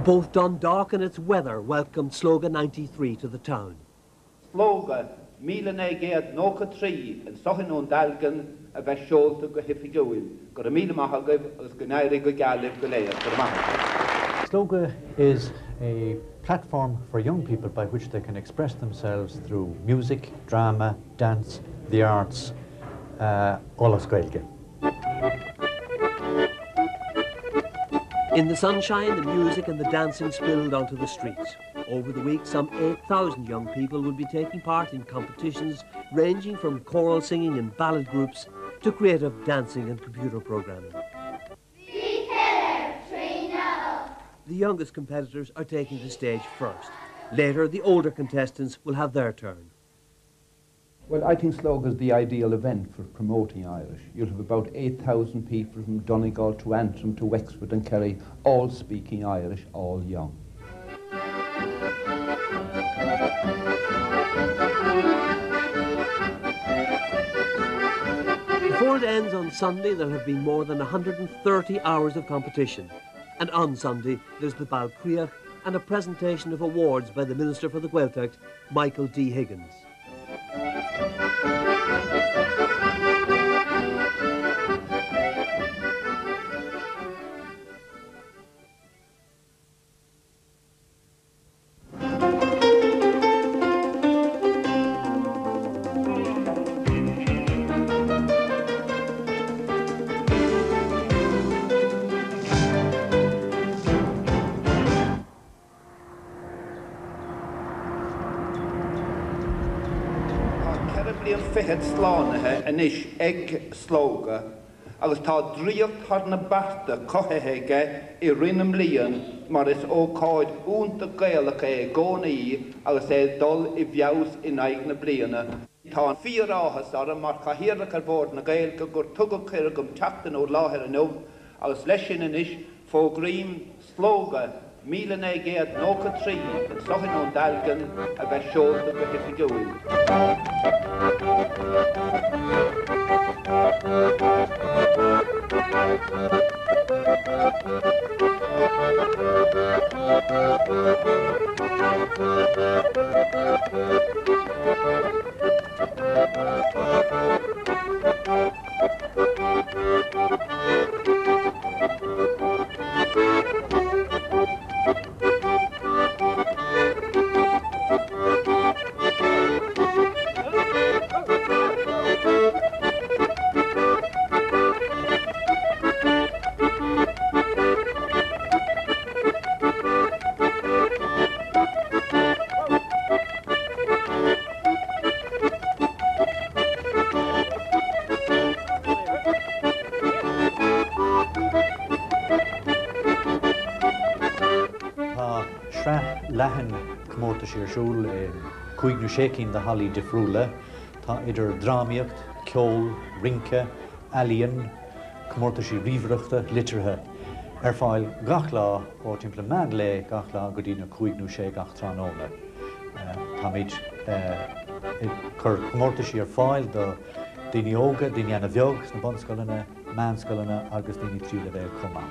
Both Dundalk and its weather welcomed Slógadh 93 to the town. Slógadh 1993 in Seachtain Dealgan a bheith seolta go hifigiúil, go míle maithagah agus go nairi go gealimh go léir go maithagah. Slógadh is a platform for young people by which they can express themselves through music, drama, dance, the arts, all of Gaeilge. In the sunshine, the music and the dancing spilled onto the streets. Over the week, some 8,000 young people will be taking part in competitions ranging from choral singing and ballad groups to creative dancing and computer programming. The youngest competitors are taking the stage first. Later, the older contestants will have their turn. Well, I think Slógadh is the ideal event for promoting Irish. You'll have about 8,000 people from Donegal to Antrim to Wexford and Kerry, all speaking Irish, all young. Before it ends on Sunday, there have been more than 130 hours of competition. And on Sunday, there's the Balcríoch and a presentation of awards by the Minister for the Gaeltacht, Michael D. Higgins. Fihead Slánathe inis ag Slógadh, agus tá dríocht thar na barta cothaithe I rinam líon mar is ócáid únta Gaeilge gcónaí agus dul I bheabhas in aig na bliana. Tá fíor áthas ar mar chahiarlach ar bord na Gaeilge gur tugad chuir gom teachtain ó láthair an nómh agus leis sin inis fógraím Slógadh 1993 in Seachtain Dealgan a bheith seolta go hifigiúil. Siúd chuig Seachtain de Hallí difriúla, tá idir drámaíocht, ceol, rince, alíonn, comórta sí ríomhaireachta, litreatha. Ar fáil gach lá ó timpeall meán le gach lá go dtí na chuig gach tránóna. Tá méid chur comórta sí ar fáil do daoine óga, daoine ana bheog na bonscoileanna, meánscoileanna agus daoine tríú le bheith cuma.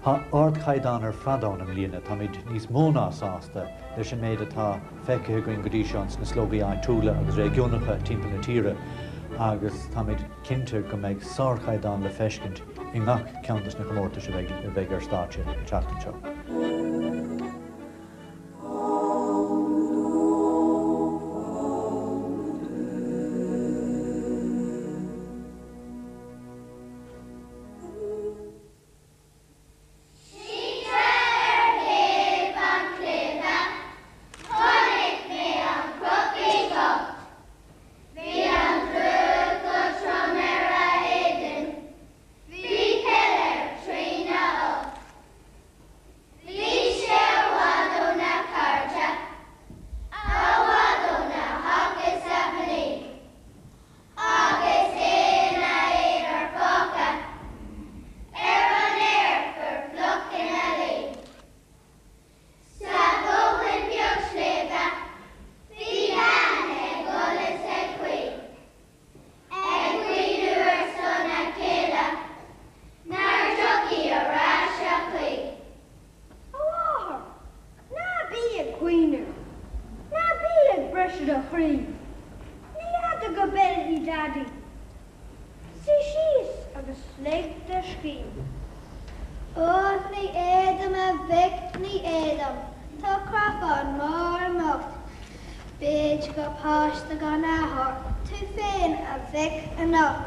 Tá ard chaidán ar fradán am líana, tá méid níos móna sásta leis an méid atá feicthe go dtí seans na Slógadh trúla agus réigiúnacha timpeall na tíre agus tá méid cinnte go méid sár chaidán le feiscint I nach ceantas na comórtas a bheith ar státe in Seachtain seo. Queenu. Na bí ag brush a chrí. Ní had a go belly daddy. Si she's agus slig de ski. Oh, ní Adam a vic ní Adam. Tá crafán mar mocht. Bid go páiste gan ahar. Tu féin a vic enough.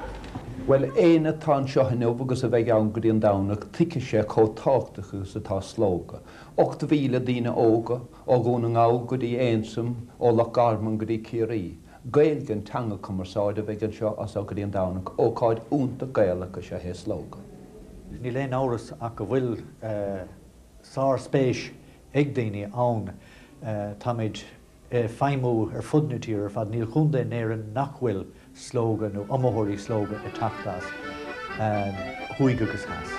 Well, éine tá seo hinmh agus a bheith an goíon dánach tuice sé có táchtachas atá Slógadh. 8,000 duine óga ó gúna ngá go dtí éinsam ó le garman go dtí Ciarí. Gaelgan teanga cumarsáide bheith an seo as a goíon dánach ó cáid únta gaelacha sé hé Slógadh. Ní léon áras ach go bhfuil sár spéis ag daoine ann táid feimú ar fudnatíir ar fad níl chunda néir an nachhfuil Slógadh nó amóthirí Slógadh i tachtás chuig agus heas.